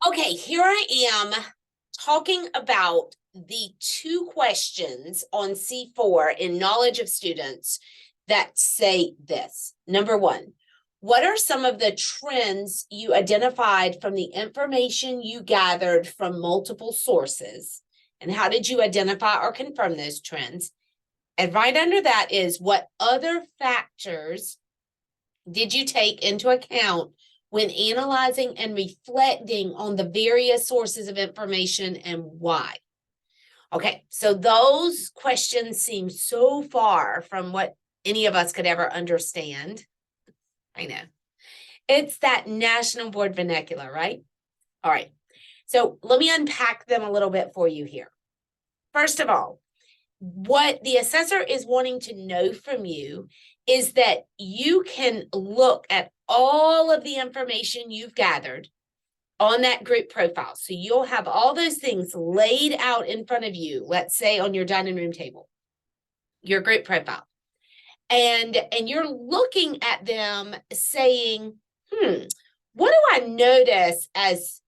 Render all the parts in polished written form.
Okay, here I am talking about the 2 questions on C4 in knowledge of students that say this. Number 1, what are some of the trends you identified from the information you gathered from multiple sources? And how did you identify or confirm those trends? And right under that is, what other factors did you take into account when analyzing and reflecting on the various sources of information, and why? Okay, so those questions seem so far from what any of us could ever understand. I know. It's that national board vernacular, right? All right. So let me unpack them a little bit for you here. First of all, what the assessor is wanting to know from you is that you can look at all of the information you've gathered on that group profile. So you'll have all those things laid out in front of you, let's say on your dining room table, your group profile. And you're looking at them saying, what do I notice as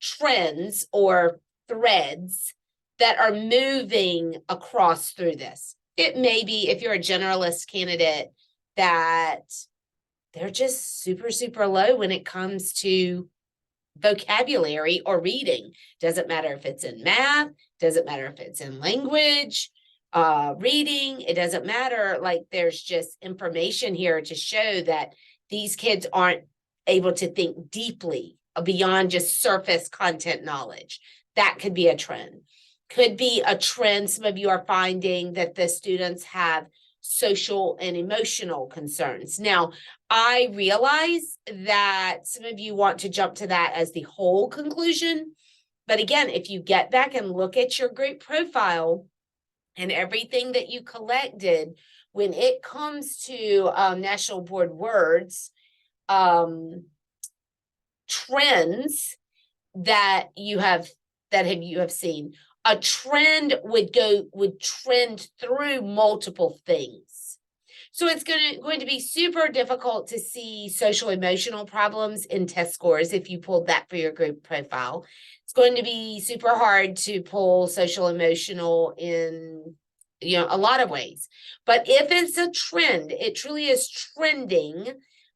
trends or threads that are moving across through this? It may be, if you're a generalist candidate, that they're just super, super low when it comes to vocabulary or reading. Doesn't matter if it's in math, doesn't matter if it's in language, reading, it doesn't matter. Like, there's just information here to show that these kids aren't able to think deeply beyond just surface content knowledge. That could be a trend. Could be a trend, some of you are finding that the students have social and emotional concerns. Now, I realize that some of you want to jump to that as the whole conclusion. But again, if you get back and look at your group profile and everything that you collected, when it comes to National Board words, trends that you have seen, a trend would trend through multiple things. So it's going to be super difficult to see social emotional problems in test scores if you pulled that for your group profile. It's going to be super hard to pull social emotional in, a lot of ways. But if it's a trend, it truly is trending,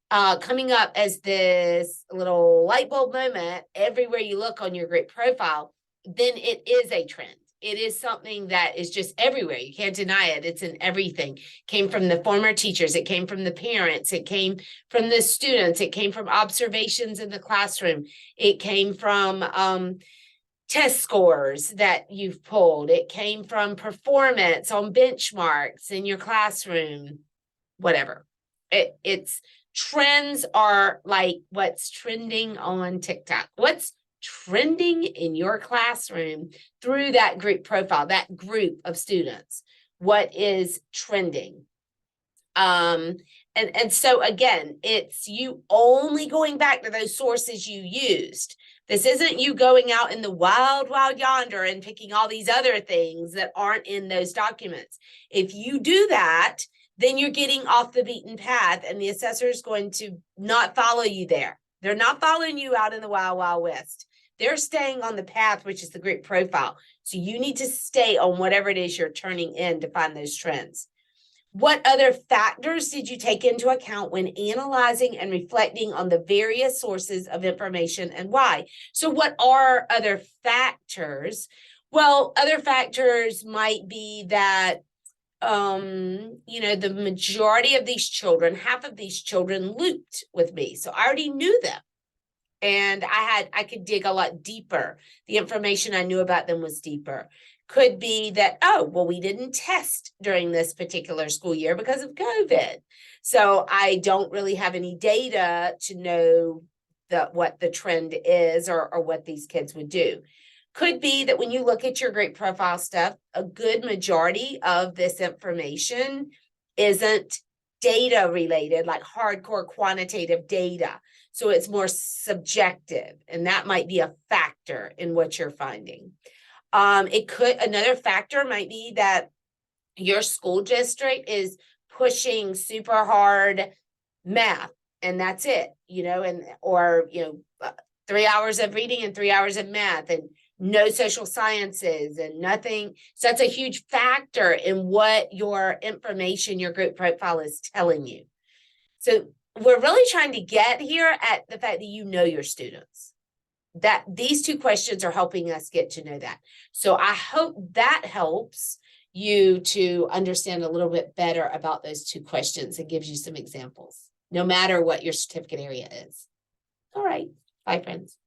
coming up as this little light bulb moment everywhere you look on your group profile, then it is a trend. It is something that is just everywhere. You can't deny it. It's in everything. It came from the former teachers. It came from the parents. It came from the students. It came from observations in the classroom. It came from test scores that you've pulled. It came from performance on benchmarks in your classroom, whatever. It's trends are like what's trending on TikTok. What's trending in your classroom through that group profile, that group of students? What is trending? And so again, it's you only going back to those sources you used. This isn't you going out in the wild, wild yonder and picking all these other things that aren't in those documents. If you do that, then you're getting off the beaten path, and the assessor is going to not follow you there. They're not following you out in the wild, wild west. They're staying on the path, which is the group profile. So you need to stay on whatever it is you're turning in to find those trends. What other factors did you take into account when analyzing and reflecting on the various sources of information, and why? So what are other factors? Well, other factors might be that the majority of these children, half of these children looped with me. So I already knew them. And I could dig a lot deeper. The information I knew about them was deeper. Could be that, we didn't test during this particular school year because of COVID. So I don't really have any data to know what the trend is or what these kids would do. Could be that when you look at your group profile stuff, a good majority of this information isn't data related, like hardcore quantitative data. So it's more subjective, and that might be a factor in what you're finding. Another factor might be that your school district is pushing super hard math, and that's it, 3 hours of reading and 3 hours of math, and no social sciences and nothing. So that's a huge factor in what your information, your group profile is telling you. So we're really trying to get here at the fact that you know your students. That these two questions are helping us get to know that. So I hope that helps you to understand a little bit better about those two questions and gives you some examples, no matter what your certificate area is. All right. Bye, friends.